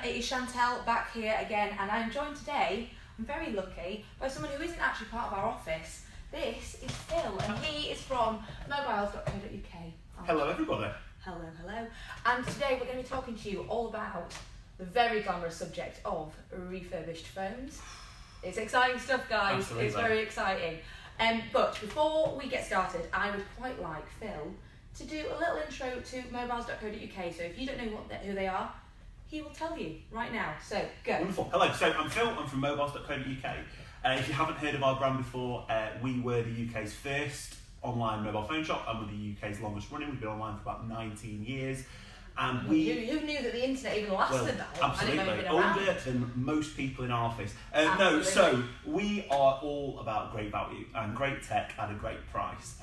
It is Chantel back here again, and I'm joined today, I'm very lucky, by someone who isn't actually part of our office. This is Phil, and he is from mobiles.co.uk. Hello everybody. Hello, hello. And today we're going to be talking to you all about the very glamorous subject of refurbished phones. It's exciting stuff, guys. Absolutely. It's very exciting. But before we get started, I would quite like Phil to do a little intro to mobiles.co.uk. So if you don't know who they are, he will tell you right now. So, go. Wonderful. Hello, so I'm Phil, I'm from mobiles.co.uk. If you haven't heard of our brand before, we were the UK's first online mobile phone shop and we're the UK's longest running. We've been online for about 19 years. And who knew that the internet even lasted that long? Absolutely, I didn't know it'd been older than most people in our office. Absolutely. No, so we are all about great value and great tech at a great price.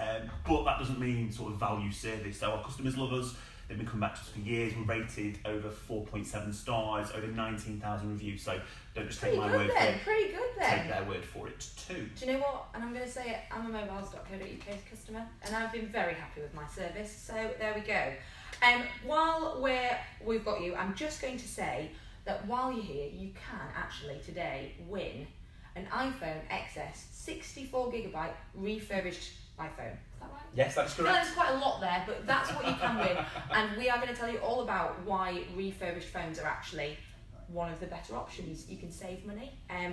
But that doesn't mean sort of value service. So our customers love us. They've been coming back to us for years. We're rated over 4.7 stars, over 19,000 reviews. So don't just take my word for it. Pretty good then. Take their word for it too. Do you know what? And I'm going to say it, I'm a mobiles.co.uk customer and I've been very happy with my service. So there we go. While we've got you, I'm just going to say that while you're here, you can actually today win an iPhone XS 64GB refurbished iPhone. Is that right? Yes, that's correct. That's quite a lot there, but that's what you can win. And we are going to tell you all about why refurbished phones are actually one of the better options. You can save money,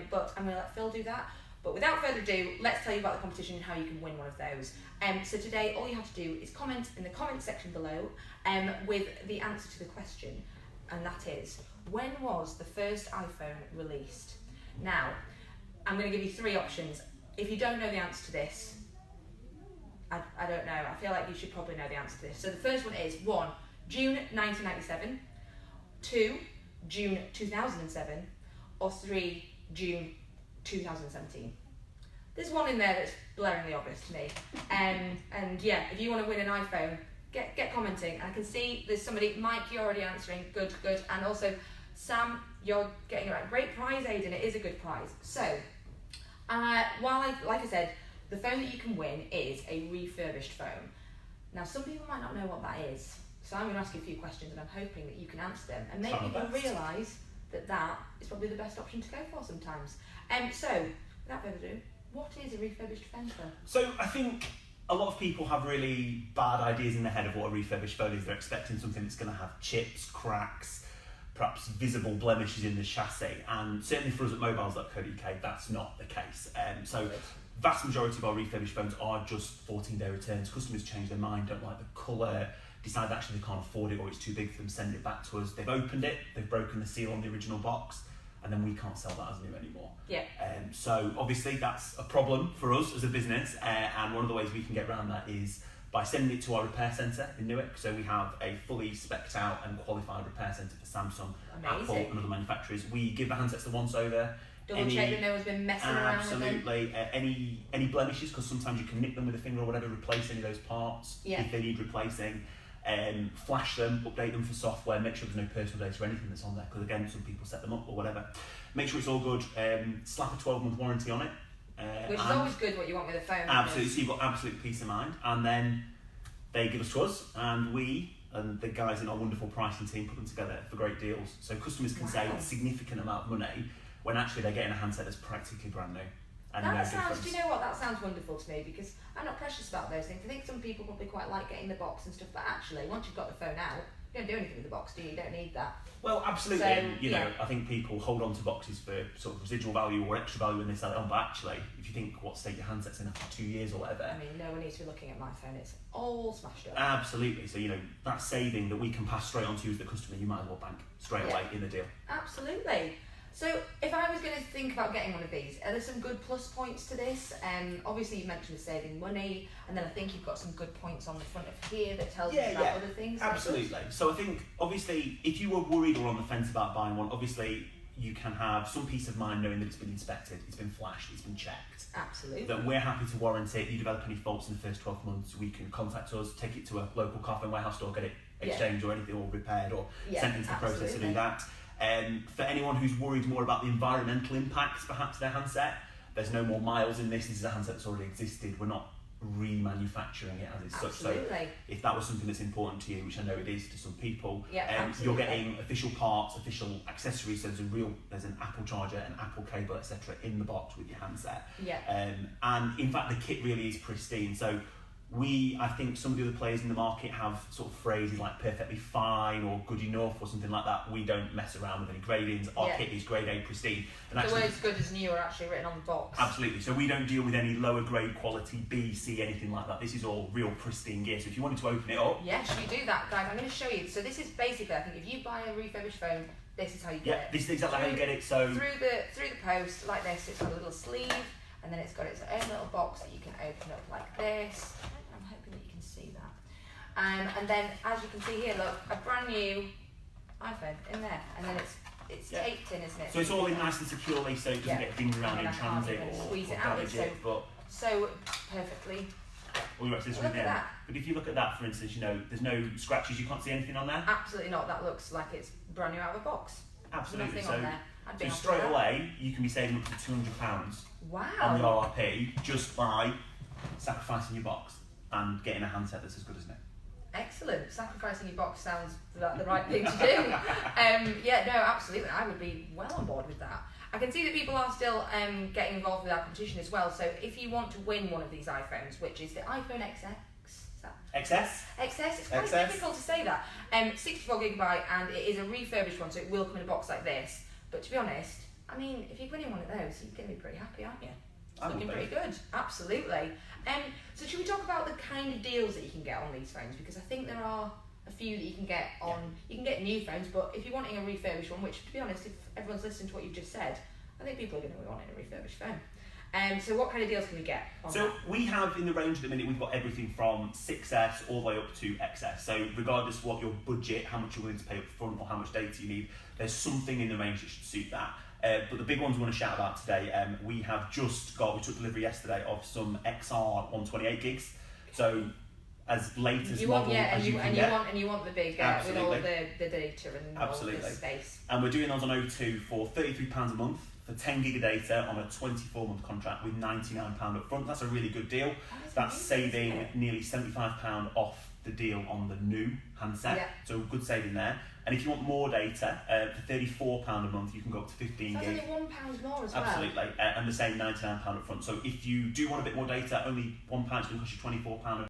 but I'm going to let Phil do that. But without further ado, let's tell you about the competition and how you can win one of those. So today, all you have to do is comment in the comment section below with the answer to the question, and that is, when was the first iPhone released? Now, I'm going to give you three options. If you don't know the answer to this, I don't know. I feel like you should probably know the answer to this. So the first one is 1, June 1997, 2, June 2007, or 3, June 2017. There's one in there that's blaringly obvious to me. And yeah, if you want to win an iPhone, get commenting. And I can see there's somebody, Mike, you're already answering. Good. And also, Sam, you're getting it right. Great prize, Aidan. It is a good prize. So, like I said, the phone that you can win is a refurbished phone. Now, some people might not know what that is, so I'm going to ask you a few questions and I'm hoping that you can answer them and make people realise that that is probably the best option to go for sometimes. So, without further ado, what is a refurbished phone, Phil? So I think a lot of people have really bad ideas in their head of what a refurbished phone is. They're expecting something that's going to have chips, cracks, perhaps visible blemishes in the chassis, and certainly for us at mobiles.co.uk, that's not the case. So vast majority of our refurbished phones are just 14-day returns. Customers change their mind, don't like the colour, decide actually they can't afford it or it's too big for them, send it back to us. They've opened it, they've broken the seal on the original box, and then we can't sell that as new anymore. Yeah. So obviously that's a problem for us as a business, and one of the ways we can get around that is by sending it to our repair centre in Newark. So we have a fully spec'd out and qualified repair centre for Samsung, Apple and other manufacturers. We give the handsets the once over. Double check that no one's been messing around with them. Absolutely. Any blemishes, because sometimes you can nick them with a finger or whatever, replace any of those parts if they need replacing. Flash them, update them for software, make sure there's no personal data or anything that's on there, because again, some people set them up or whatever. Make sure it's all good, slap a 12-month warranty on it. Which is always good, what you want with a phone. Absolutely, so you've got absolute peace of mind, and then they give us to us, and we and the guys in our wonderful pricing team put them together for great deals. So customers can save a significant amount of money when actually they're getting a handset that's practically brand new. And that sounds, do you know what, that sounds wonderful to me, because I'm not precious about those things. I think some people probably quite like getting the box and stuff, but actually, once you've got the phone out, you don't do anything with the box, do you? You don't need that. Well, absolutely. So, you know, I think people hold on to boxes for sort of residual value or extra value when they sell it on, but actually, if you think what state your handset's in after 2 years or whatever. I mean, no one needs to be looking at my phone, it's all smashed up. Absolutely. So, you know, that saving that we can pass straight on to you as the customer, you might as well bank straight away in the deal. Absolutely. So if I was going to think about getting one of these, are there some good plus points to this? Obviously you mentioned saving money, and then I think you've got some good points on the front of here that tells you about other things. Absolutely. So I think, obviously, if you were worried or on the fence about buying one, obviously you can have some peace of mind knowing that it's been inspected, it's been flashed, it's been checked. Absolutely. That we're happy to warrant it. If you develop any faults in the first 12 months, we can contact us, take it to a local car phone warehouse store, get it exchanged or anything, or repaired, or sent into the process to do that. For anyone who's worried more about the environmental impacts, perhaps their handset, there's no more miles in this. This is a handset that's already existed. We're not remanufacturing it as it's such. So if that was something that's important to you, which I know it is to some people, you're getting official parts, official accessories. So there's an Apple charger, an Apple cable, etc. in the box with your handset. And in fact, the kit really is pristine. So I think some of the other players in the market have sort of phrases like perfectly fine or good enough or something like that. We don't mess around with any gradings. Our kit is grade A pristine. And the words good as new are actually written on the box. Absolutely. So we don't deal with any lower grade quality, B, C, anything like that. This is all real pristine gear. So if you wanted to open it up... Yes, you do that, guys. I'm going to show you. So this is basically, I think, if you buy a refurbished phone, this is how you get it. This is exactly how you get it. So through the post, like this, it's got a little sleeve, and then it's got its own little box that you can open up like this. I'm hoping that you can see that. And then, as you can see here, look, a brand new iPhone in there, and then it's taped in, isn't it? So it's all in nice and securely, so it doesn't get dinged around in transit or squeeze it out. So perfectly. All you have to do is look at that. But if you look at that, for instance, there's no scratches. You can't see anything on there. Absolutely not. That looks like it's brand new out of a box. Absolutely. Nothing on there. So straight away, you can be saving up to £200 on the RRP just by sacrificing your box and getting a handset that's as good as new. Excellent. Sacrificing your box sounds like the right thing to do. Yeah, no, absolutely. I would be well on board with that. I can see that people are still getting involved with our competition as well. So if you want to win one of these iPhones, which is the iPhone XS, XS? XS, it's quite difficult to say that. 64GB, and it is a refurbished one, so it will come in a box like this. But to be honest, I mean, if you're winning one of those, you're going to be pretty happy, aren't you? It's looking pretty good. Absolutely. So should we talk about the kind of deals that you can get on these phones? Because I think there are a few that you can get on. You can get new phones, but if you're wanting a refurbished one, which, to be honest, if everyone's listening to what you've just said, I think people are going to be wanting a refurbished phone. So what kind of deals can we get on that? We have, in the range at the minute, we've got everything from 6S all the way up to XS. So regardless of what your budget, how much you're willing to pay up front or how much data you need, there's something in the range that should suit that. But the big ones we want to shout about today, we took delivery yesterday of some XR 128 gigs. So as late as model as you can get. And you want the big, with all the data and all the space. And we're doing those on O2 for £33 a month for 10 gig of data on a 24-month contract with £99 up front. That's a really good deal. That's saving nearly £75 off the deal on the new handset. So good saving there. And if you want more data, for £34 a month, you can go up to 15 gig. That's only £1 more as well. Absolutely. And the same £99 up front. So if you do want a bit more data, only £1 is going to cost you £24